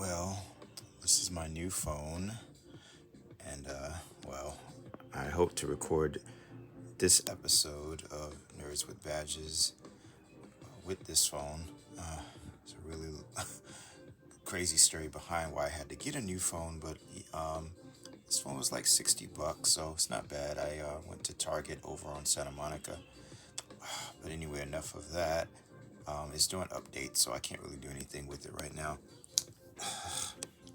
Well, this is my new phone, and I hope to record this episode of Nerds with Badges with this phone. It's a really crazy story behind why I had to get a new phone, but this phone was like $60, so it's not bad. I went to Target over on Santa Monica, but anyway, enough of that. It's doing updates, so I can't really do anything with it right now.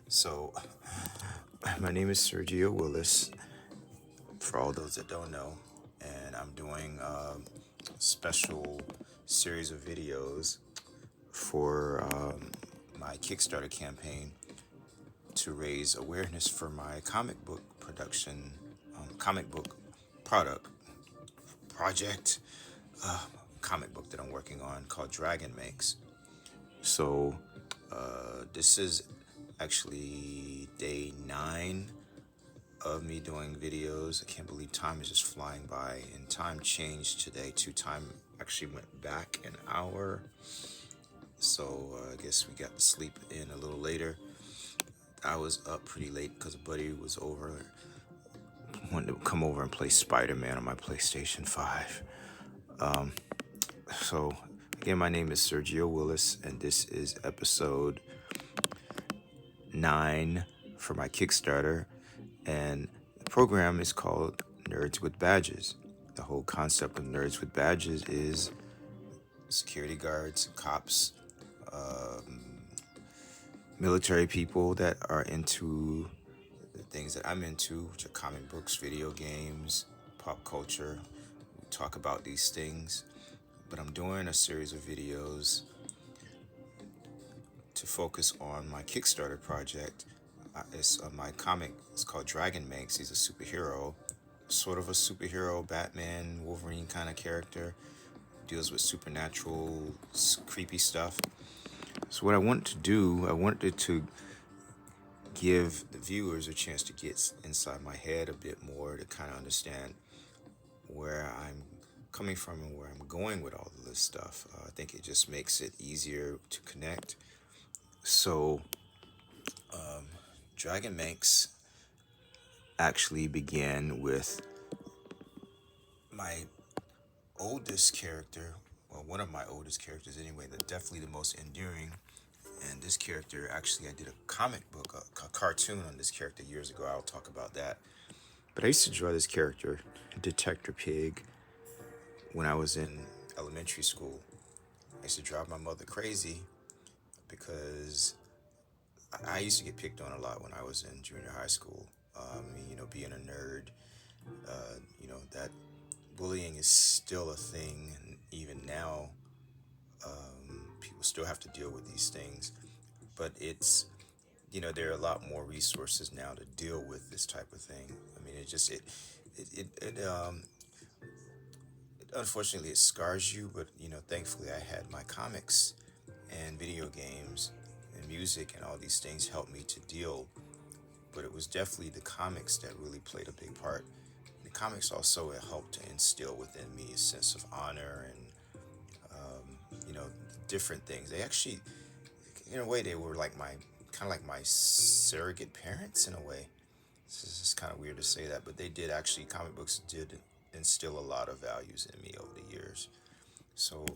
So, my name is Sergio Willis, for all those that don't know, and I'm doing a special series of videos for my Kickstarter campaign to raise awareness for my comic book production, comic book product project, comic book that I'm working on called Dragon Makes. So, this is actually day 9 of me doing videos. I can't believe time is just flying by, and time changed today too. Time actually went back an hour, so I guess we got to sleep in a little later. I was up pretty late because a buddy was wanted to come over and play Spider-Man on my PlayStation 5. So again, my name is Sergio Willis, and this is episode 9 for my Kickstarter, and the program is called Nerds with Badges. The whole concept of Nerds with Badges is security guards, cops, military people that are into the things that I'm into, which are comic books, video games, pop culture. We talk about these things, but I'm doing a series of videos to focus on my Kickstarter project. It's my comic. It's called Dragon Makes. He's a superhero, sort of a superhero, Batman, Wolverine kind of character. Deals with supernatural, creepy stuff. So what I wanted to give the viewers a chance to get inside my head a bit more, to kind of understand where I'm coming from and where I'm going with all of this stuff. I think it just makes it easier to connect. So, Dragon Makes actually began with my oldest character, well, one of my oldest characters anyway, definitely the most enduring. And this character, actually, I did a comic book, a cartoon on this character years ago. I'll talk about that. But I used to draw this character, Detector Pig, when I was in elementary school. I used to drive my mother crazy because I used to get picked on a lot when I was in junior high school. Being a nerd, that bullying is still a thing, and even now, people still have to deal with these things. But there are a lot more resources now to deal with this type of thing. I mean, unfortunately, it scars you, but thankfully, I had my comics and video games and music and all these things help me to deal. But it was definitely the comics that really played a big part. The comics also helped to instill within me a sense of honor and different things. They actually, in a way, they were like my surrogate parents in a way. This is kind of weird to say that, but they did actually. Comic books did instill a lot of values in me over the years. So,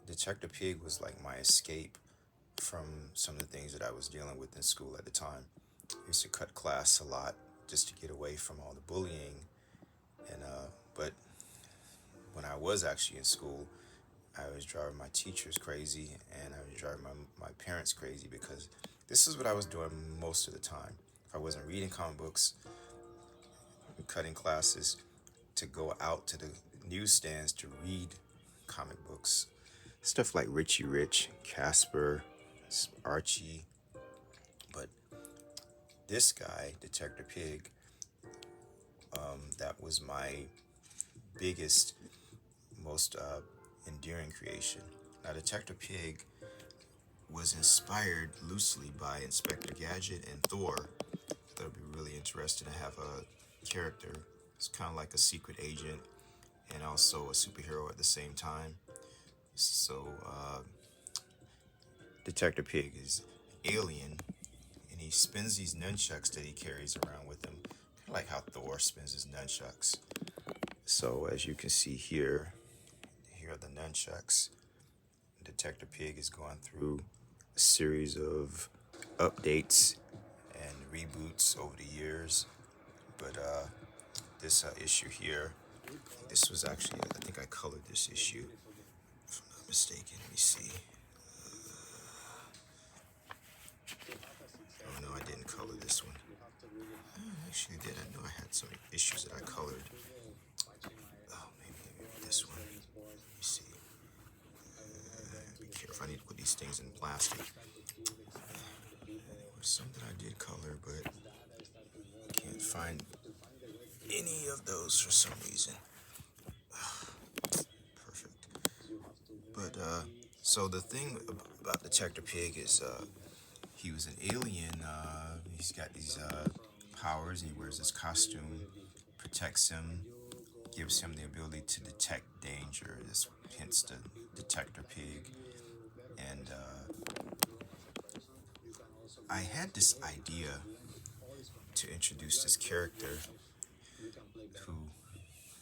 Detective Pig was like my escape from some of the things that I was dealing with in school at the time. I used to cut class a lot just to get away from all the bullying, and but when I was actually in school, I was driving my teachers crazy, and I was driving my parents crazy, because this is what I was doing most of the time. If I wasn't reading comic books and cutting classes, to go out to the newsstands to read comic books. Stuff like Richie Rich, Casper, Archie. But this guy, Detective Pig, that was my biggest, most endearing creation. Now, Detective Pig was inspired loosely by Inspector Gadget and Thor. I thought it'd be really interesting to have a character. It's kind of like a secret agent and also a superhero at the same time. So, Detective Pig is alien, he spins these nunchucks that he carries around with him, kind of like how Thor spins his nunchucks. So as you can see here, here are the nunchucks. Detective Pig is going through a series of updates and reboots over the years. But this issue here, this was actually, I think I colored this issue, if I'm not mistaken. Let me see. Oh no, I didn't color this one. I actually did. I know I had some issues that I colored. Oh, maybe this one. Let me see. Be careful. I need to put these things in plastic. There were some that I did color, but I can't find any of those for some reason. Perfect. But so the thing about Detective Pig is he was an alien. He's got these powers. He wears this costume, protects him, gives him the ability to detect danger. This hence the Detector Pig. And I had this idea to introduce this character who,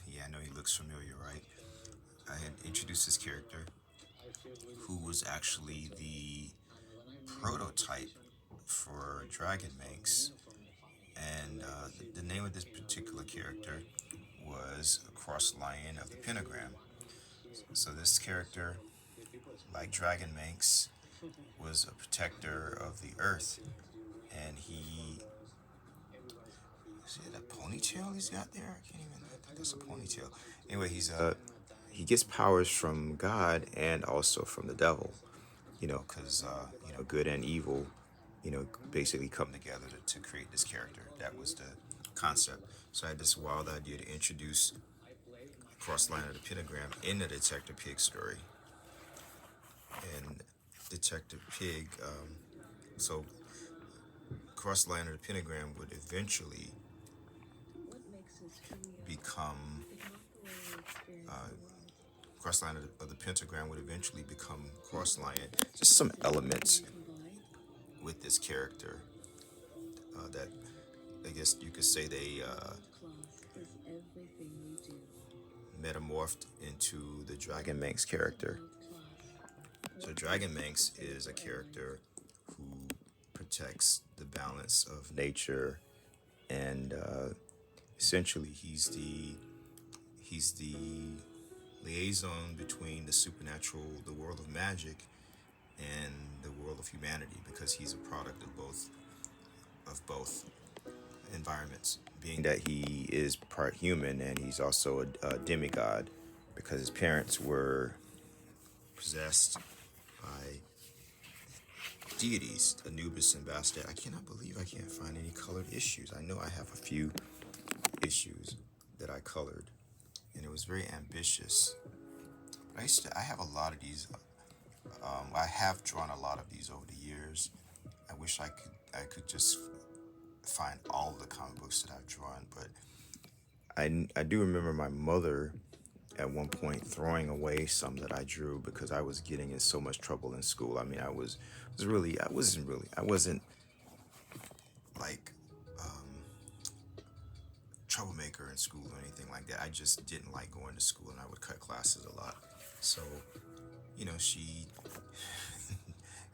yeah, I know he looks familiar, right? I had introduced this character who was actually the prototype for Dragon Manx. And the name of this particular character was Cross Lion of the Pentagram. So this character, like Dragon Manx, was a protector of the earth, and he see that ponytail he's got there. I can't even. I think that's a ponytail. Anyway, he gets powers from God and also from the devil. You know, because good and evil, basically come together to create this character. That was the concept. So I had this wild idea to introduce Cross Line of the Pentagram in the Detective Pig story. And Detective Pig, so Cross Line of the Pentagram would eventually become Cross Line of the Pentagram would eventually become Cross Lion. Just some elements with this character that I guess you could say they metamorphed into the Dragon Manx character. So Dragon Manx is a character who protects the balance of nature, and essentially he's the liaison between the supernatural, the world of magic, and the world of humanity, because he's a product of both environments. Being that he is part human and he's also a demigod, because his parents were possessed by deities, Anubis and Bastet. I cannot believe I can't find any colored issues. I know I have a few issues that I colored, and it was very ambitious. But I have a lot of these. I have drawn a lot of these over the years. I wish I could just find all the comic books that I've drawn, but I do remember my mother at one point throwing away some that I drew because I was getting in so much trouble in school. I mean, I wasn't like troublemaker in school or anything like that. I just didn't like going to school, and I would cut classes a lot. So, she,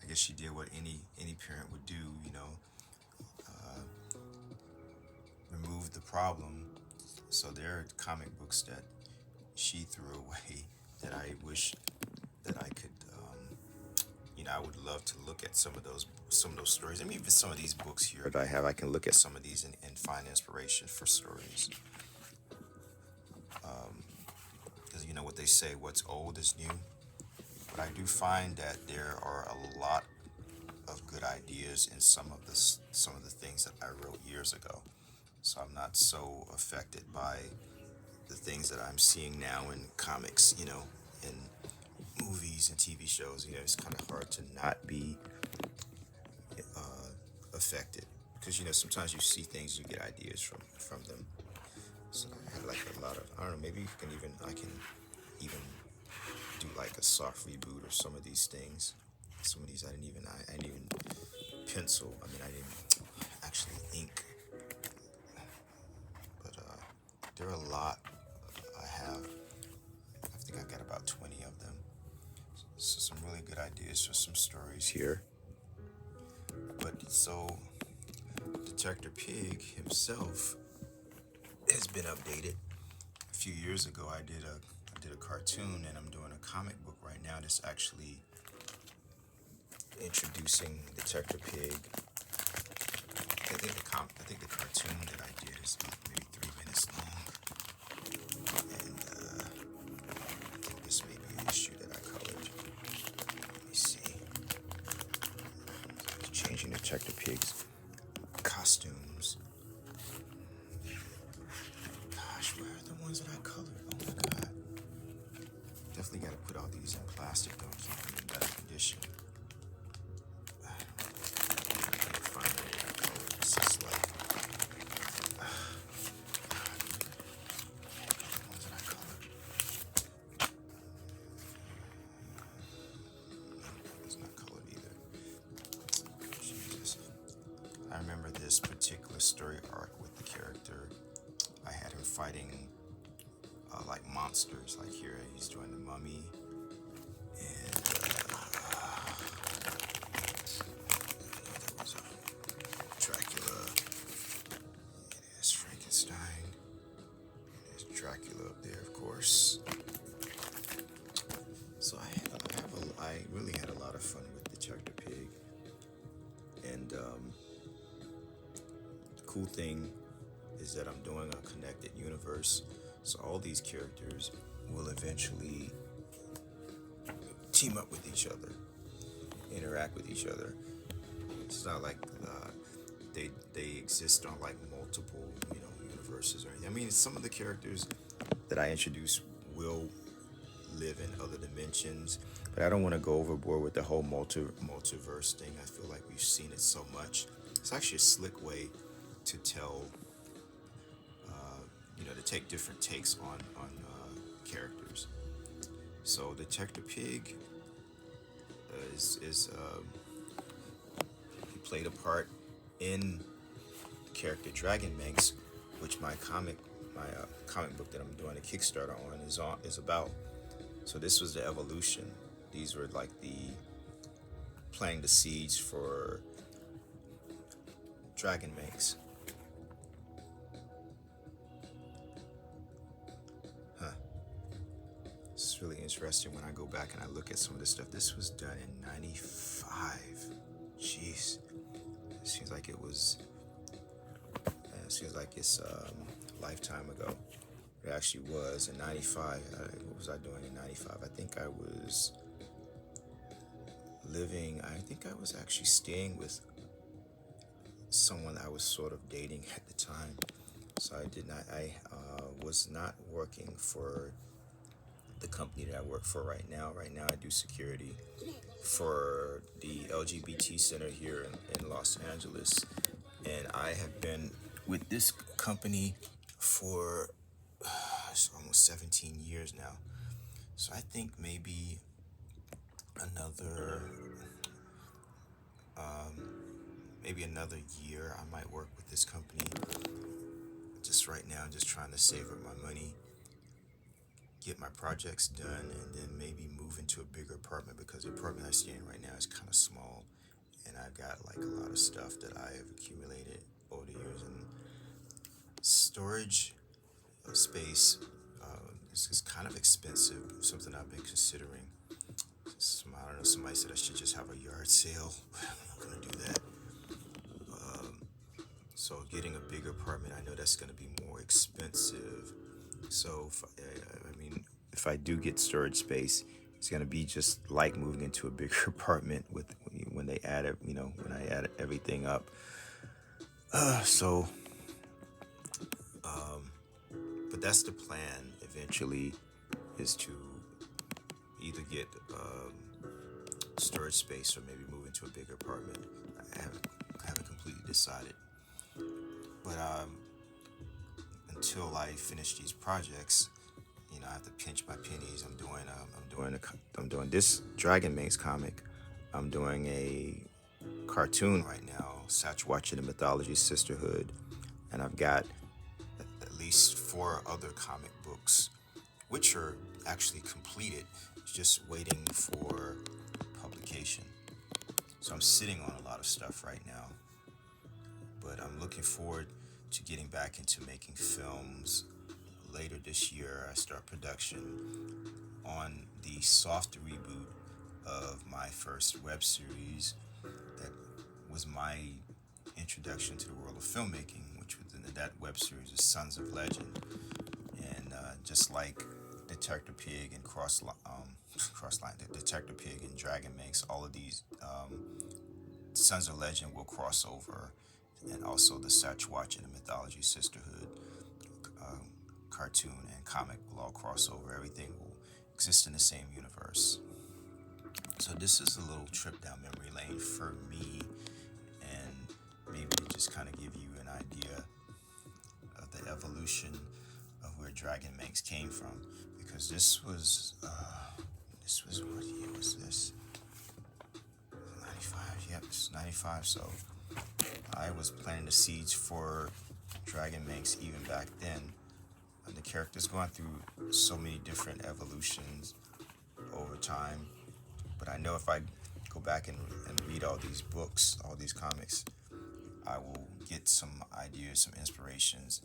I guess she did what any parent would do. Remove the problem. So there are comic books that she threw away that I wish that I could. I would love to look at some of those stories. I mean, even some of these books here that I have, I can look at some of these and find inspiration for stories. Because what they say, what's old is new. But I do find that there are a lot of good ideas in some of the things that I wrote years ago. So I'm not so affected by the things that I'm seeing now in comics, in movies and TV shows. It's kind of hard to not be affected, because sometimes you see things, you get ideas from them. So I had like a lot of, I don't know, maybe I can even do like a soft reboot or some of these things. Some of these I didn't even pencil. I mean, I didn't there are a lot. I have, I think I've got about 20 of them. So some really good ideas for some stories here. But so Detector Pig himself has been updated. A few years ago, I did a cartoon, and I'm doing a comic book right now that's actually introducing Detector Pig. I think the cartoon that I did is about maybe 3 minutes long, and I think this may be an issue that I colored. Let me see. Changing Detector Pig's costumes. Gosh, where are the ones that I colored? Oh my god. Definitely got to put all these in plastic though, keep them in better condition. I can't find any that I colored. It's just like the ones that I colored. No, it's not colored either. Jesus. I remember this particular story arc with the character. I had him fighting like monsters. Like here, he's doing the mummy, and there was Dracula. There's Frankenstein. There's Dracula up there, of course. So I really had a lot of fun with Detector Pig, and the cool thing is that I'm doing a connected universe, so all these characters will eventually team up with each other, interact with each other. It's not like they exist on like multiple universes or anything. I mean, some of the characters that I introduce will live in other dimensions, but I don't want to go overboard with the whole multiverse thing. I feel like we've seen it so much. It's actually a slick way to tell, to take different takes on characters. So Detective Pig he played a part in the character Dragon Manx, which my comic book that I'm doing a Kickstarter on is about. So this was the evolution. These were like the playing the seeds for Dragon Manx. It's really interesting when I go back and I look at some of this stuff. This was done in '95. Jeez. It seems like it's a lifetime ago. It actually was in '95. What was I doing in '95? I think I was actually staying with someone I was sort of dating at the time. So I was not working for the company that I work for right now. Right now I do security for the LGBT center here in Los Angeles. And I have been with this company for almost 17 years now. So I think maybe another another year I might work with this company. Just right now, I'm just trying to save up my money, get my projects done, and then maybe move into a bigger apartment, because the apartment I stay in right now is kind of small, and I've got like a lot of stuff that I have accumulated over the years, and storage space is kind of expensive. Something I've been considering. I don't know. Somebody said I should just have a yard sale. I'm not gonna do that. So getting a bigger apartment, I know that's gonna be more expensive. So if I do get storage space, it's gonna be just like moving into a bigger apartment with when they add it. When I add everything up. But that's the plan eventually, is to either get storage space or maybe move into a bigger apartment. I haven't completely decided. But until I finish these projects, I have to pinch my pennies. I'm doing this Dragon Manx comic. I'm doing a cartoon right now, Satch Watching the Mythology Sisterhood, and I've got at released 4 other comic books, which are actually completed, just waiting for publication. So I'm sitting on a lot of stuff right now, but I'm looking forward to getting back into making films. Later this year, I start production on the soft reboot of my first web series that was my introduction to the world of filmmaking, which was that web series is Sons of Legend. And just like Detective Pig and Crossline, Detective Pig and Dragon Makes, all of these Sons of Legend will cross over, and also the Satchwatch and the Mythology Sisterhood um, cartoon and comic will all cross over. Everything will exist in the same universe. So this is a little trip down memory lane for me, and maybe to just kind of give you an idea of the evolution of where Dragon Manx came from, because this was what year was this? 95. Yep, it's 95. So I was planting the seeds for Dragon Manx even back then. And the character's gone through so many different evolutions over time. But I know if I go back and read all these books, all these comics, I will get some ideas, some inspirations,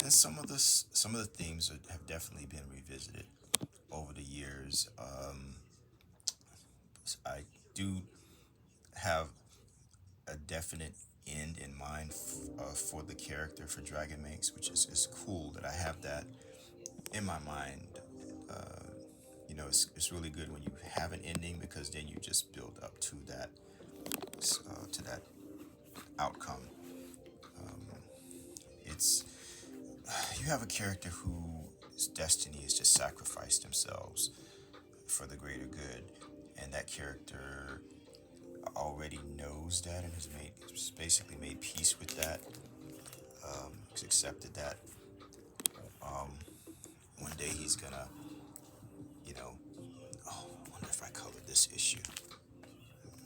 and some of the themes have definitely been revisited over the years. I do have a definite end in mind for the character for Dragon Makes, which is cool that I have that in my mind. Uh, it's really good when you have an ending, because then you just build up to that outcome. It's You have a character whose destiny is to sacrifice themselves for the greater good, and that character already knows that and has basically made peace with that. He's accepted that. One day he's gonna, you know, oh, I wonder if I colored this issue.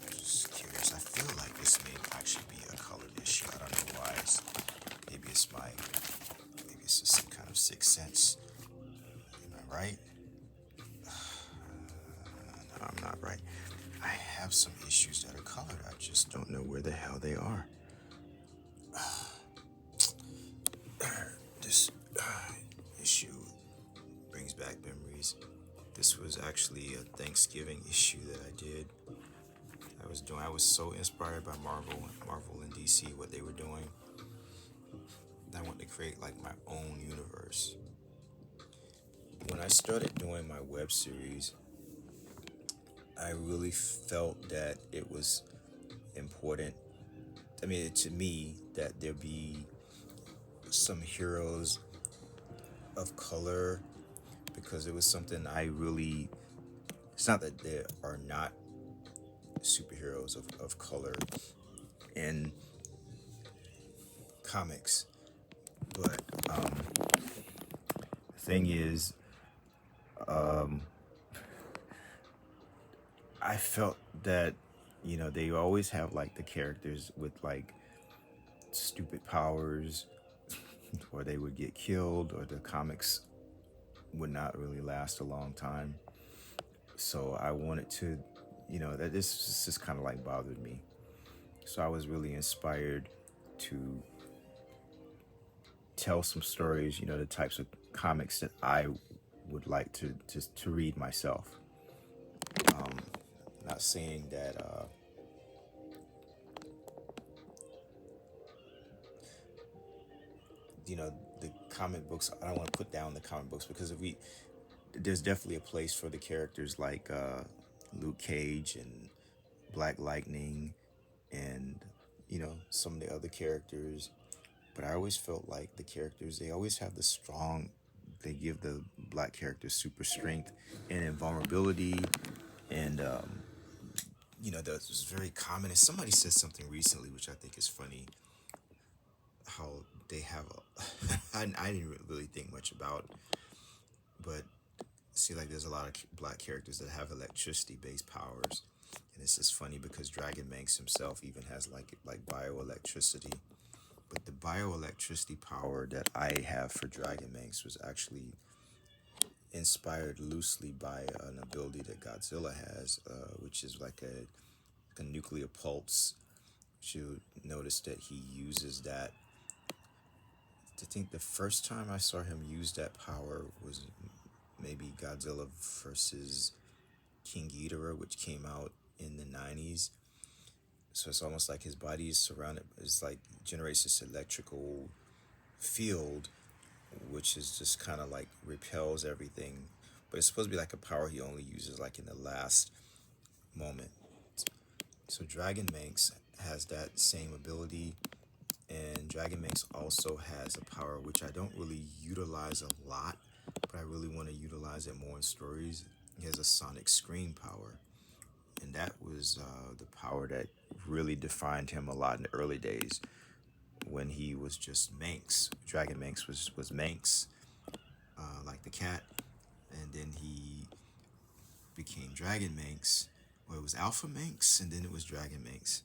I'm just curious. I feel like this may actually be a colored issue. I don't know why. Maybe it's just some kind of sixth sense. Am I right? No, I'm not right. I have some issues that are colored. I just don't know where the hell they are. This issue brings back memories. This was actually a Thanksgiving issue that I did. I was so inspired by Marvel and DC, what they were doing. I wanted to create like my own universe. When I started doing my web series, I really felt that it was important. I mean, to me, that there be some heroes of color, because it was something I really. It's not that there are not superheroes of color in comics, but the thing is, I felt that they always have like the characters with like stupid powers, or they would get killed, or the comics would not really last a long time. So I wanted to, that this just kind of like bothered me. So I was really inspired to tell some stories, the types of comics that I would like to read myself. Not saying that the comic books. I don't want to put down the comic books, because there's definitely a place for the characters like Luke Cage and Black Lightning, and some of the other characters. But I always felt like the characters, they always have the strong. They give the black characters super strength and invulnerability, and that's very common. And somebody said something recently, which I think is funny. How they have I didn't really think much about, but see, like there's a lot of black characters that have electricity based powers, and it's just funny because Dragon Manx himself even has like bioelectricity. But the bioelectricity power that I have for Dragon Manx was actually inspired loosely by an ability that Godzilla has, which is like a nuclear pulse. You notice that he uses that. I think the first time I saw him use that power was maybe Godzilla versus King Ghidorah, which came out in the 90s. So it's almost like his body is surrounded, is like generates this electrical field, which is just kind of like repels everything. But it's supposed to be like a power he only uses like in the last moment. So Dragon Manx has that same ability, and Dragon Manx also has a power which I don't really utilize a lot, but I really want to utilize it more in stories. He has a sonic scream power, and that was the power that really defined him a lot in the early days when he was just Manx. Dragon Manx was Manx, like the cat, and then he became Dragon Manx. Well, it was Alpha Manx, and then it was Dragon Manx.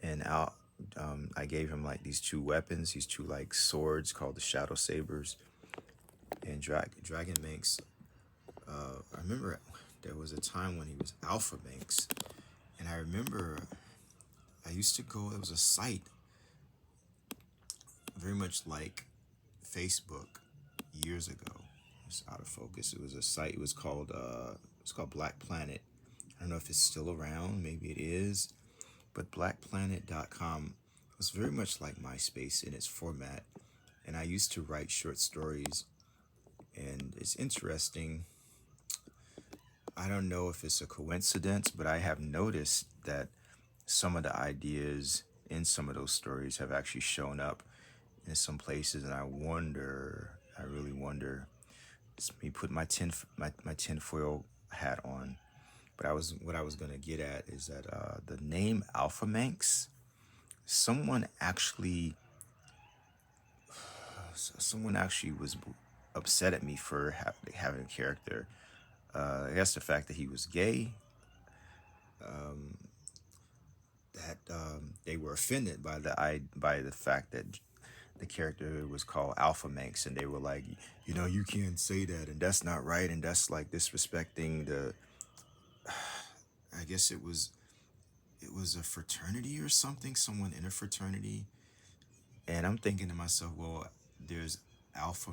And I gave him like these two weapons, these two like swords called the Shadow Sabers. And Dragon Manx, I remember there was a time when he was Alpha Manx, and I remember I used to go. There was a site very much like Facebook years ago. It's out of focus. It was a site. It's called Black Planet. I don't know if it's still around. Maybe it is. But blackplanet.com was very much like MySpace in its format. And I used to write short stories. And it's interesting. I don't know if it's a coincidence, but I have noticed that some of the ideas in some of those stories have actually shown up in some places. And I really wonder, it's me put my tinfoil hat on. But what I was gonna get at is that the name Alpha Manx, someone actually someone actually was upset at me for having a character. I guess the fact that he was gay, that they were offended by by the fact that the character was called Alpha Manx, and they were like, you know, you can't say that, and that's not right, and that's like disrespecting the. I guess it was a fraternity or something, someone in a fraternity. And I'm thinking to myself, well, there's Alpha,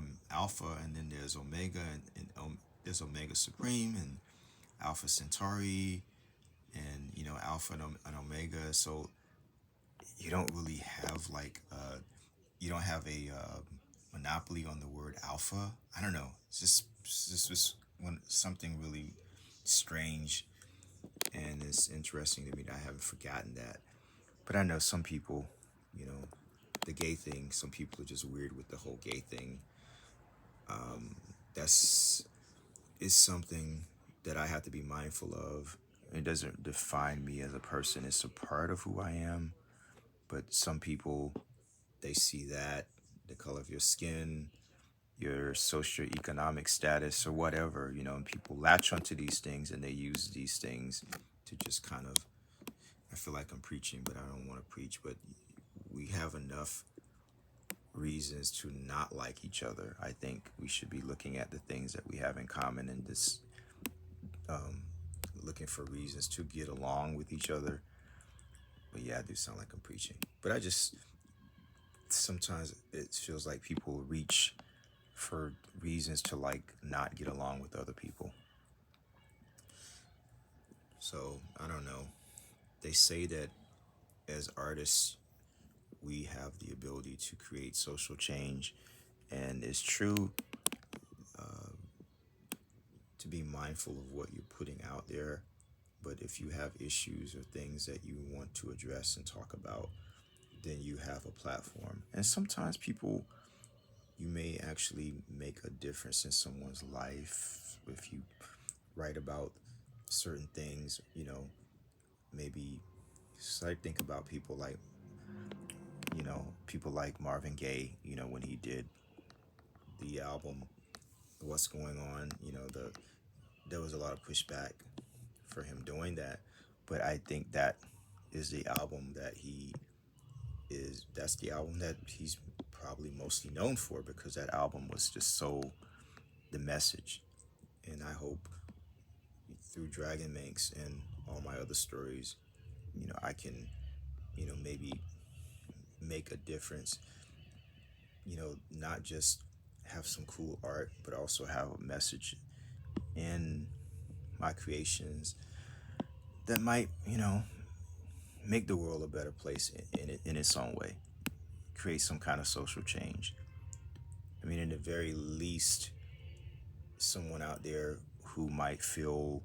and then there's Omega, and there's Omega Supreme, and Alpha Centauri, and you know Alpha and Omega. So you don't really have like you don't have a monopoly on the word Alpha. I don't know. It's just one something really strange, and it's interesting to me that I haven't forgotten that. But I know some people, you know, the gay thing. Some people are just weird with the whole gay thing. That's is something that I have to be mindful of. It doesn't define me as a person. It's a part of who I am. But some people, they see that the color of your skin, your socioeconomic status, or whatever, you know, and people latch onto these things and they use these things to just kind of. I feel like I'm preaching, but I don't want to preach. But we have enough reasons to not like each other. I think we should be looking at the things that we have in common and just looking for reasons to get along with each other. But yeah, I do sound like I'm preaching. But I just sometimes it feels like people reach for reasons to like not get along with other people. So I don't know. They say that as artists, we have the ability to create social change, and it's true to be mindful of what you're putting out there. But if you have issues or things that you want to address and talk about, then you have a platform. And sometimes people, you may actually make a difference in someone's life if you write about certain things, you know, maybe. So I think about people like, you know, people like Marvin Gaye, you know, when he did the album What's Going On, you know, there was a lot of pushback for him doing that. But I think that is the album that he that's the album that he's probably mostly known for, because that album was just so the message. And I hope through Dragon Manx and all my other stories, I can, maybe make a difference, not just have some cool art, but also have a message in my creations that might, make the world a better place in its own way, create some kind of social change. I mean, in the very least, someone out there who might feel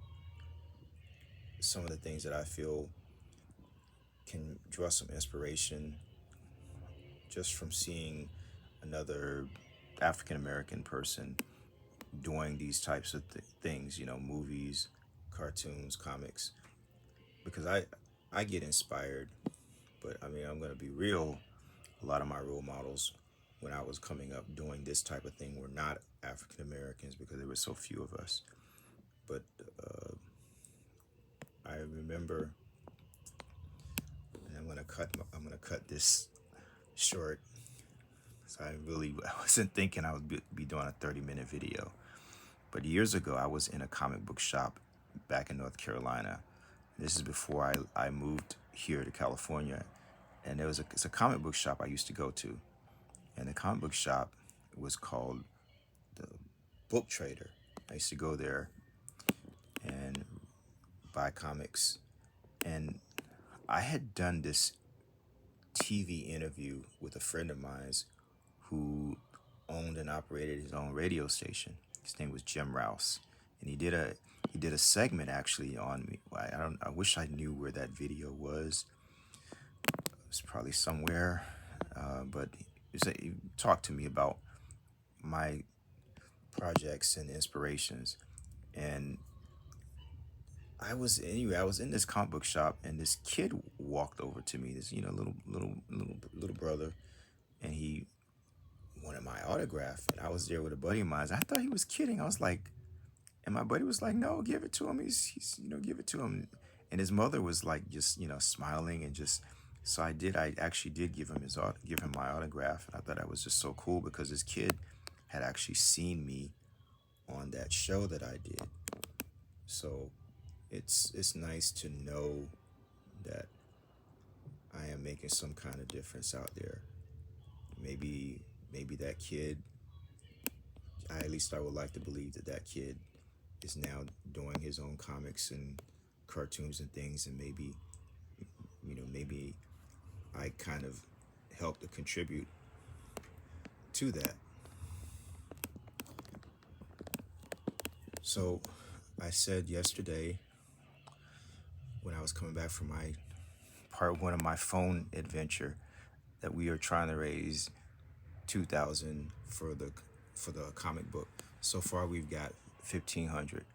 some of the things that I feel can draw some inspiration just from seeing another African American person doing these types of things, movies, cartoons, comics, because I get inspired, but I mean, I'm going to be real. A lot of my role models when I was coming up doing this type of thing were not African Americans, because there were so few of us. But I remember, and I'm gonna cut this short. So I wasn't thinking I would be doing a 30-minute video. But years ago, I was in a comic book shop back in North Carolina. This is before I moved here to California. And it's a comic book shop I used to go to. And the comic book shop was called the Book Trader. I used to go there and buy comics. And I had done this TV interview with a friend of mine who owned and operated his own radio station. His name was Jim Rouse, and he did a segment actually on me. I wish I knew where that video was. It was probably somewhere, but he talked to me about my projects and inspirations. And I was in this comic book shop, and this kid walked over to me. This little brother, and he wanted my autograph. And I was there with a buddy of mine. I thought he was kidding. I was like, and my buddy was like, "No, give it to him. He's give it to him." And his mother was like, just smiling and just. So I did. I actually did give him my autograph, and I thought that was just so cool, because this kid had actually seen me on that show that I did. So it's nice to know that I am making some kind of difference out there. Maybe that kid. At least I would like to believe that that kid is now doing his own comics and cartoons and things, and maybe I kind of helped to contribute to that. So I said yesterday, when I was coming back from my part one of my phone adventure, that we are trying to raise 2,000 for the comic book. So far we've got 1,500.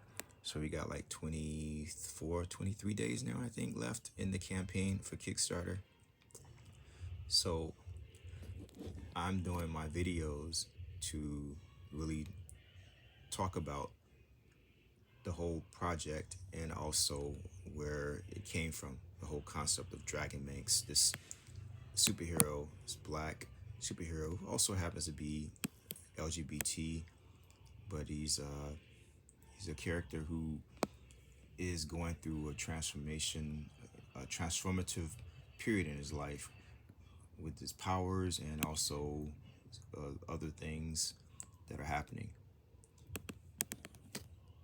So we got like 23 days now, I think, left in the campaign for Kickstarter. So I'm doing my videos to really talk about the whole project, and also where it came from. The whole concept of Dragon Manx, this superhero, this black superhero who also happens to be LGBT, but he's a character who is going through a transformative period in his life, with his powers and also other things that are happening.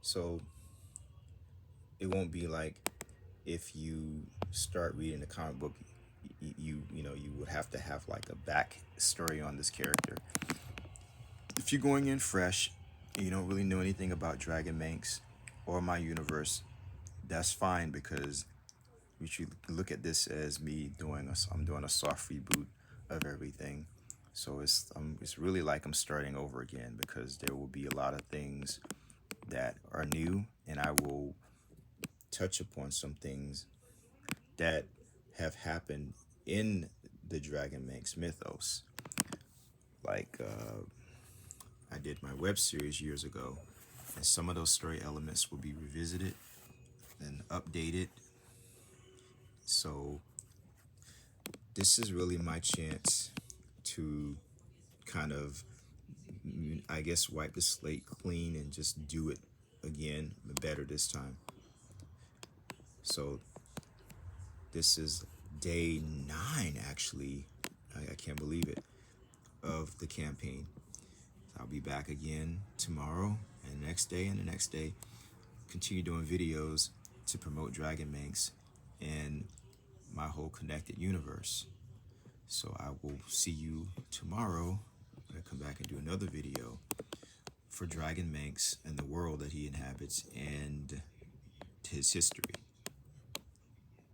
So it won't be like, if you start reading the comic book, you would have to have like a backstory on this character. If you're going in fresh and you don't really know anything about Dragon Manx or my universe, that's fine, because you should look at this as I'm doing a soft reboot of everything. So it's really like I'm starting over again, because there will be a lot of things that are new, and I will touch upon some things that have happened in the Dragon Manx mythos. Like I did my web series years ago, and some of those story elements will be revisited and updated. So this is really my chance to kind of, I guess, wipe the slate clean and just do it again, but better this time. So this is day 9, actually. I can't believe it, of the campaign. I'll be back again tomorrow and the next day and the next day. Continue doing videos to promote Dragon Manx and my whole connected universe. So I will see you tomorrow. I'm gonna come back and do another video for Dragon Manx and the world that he inhabits and his history.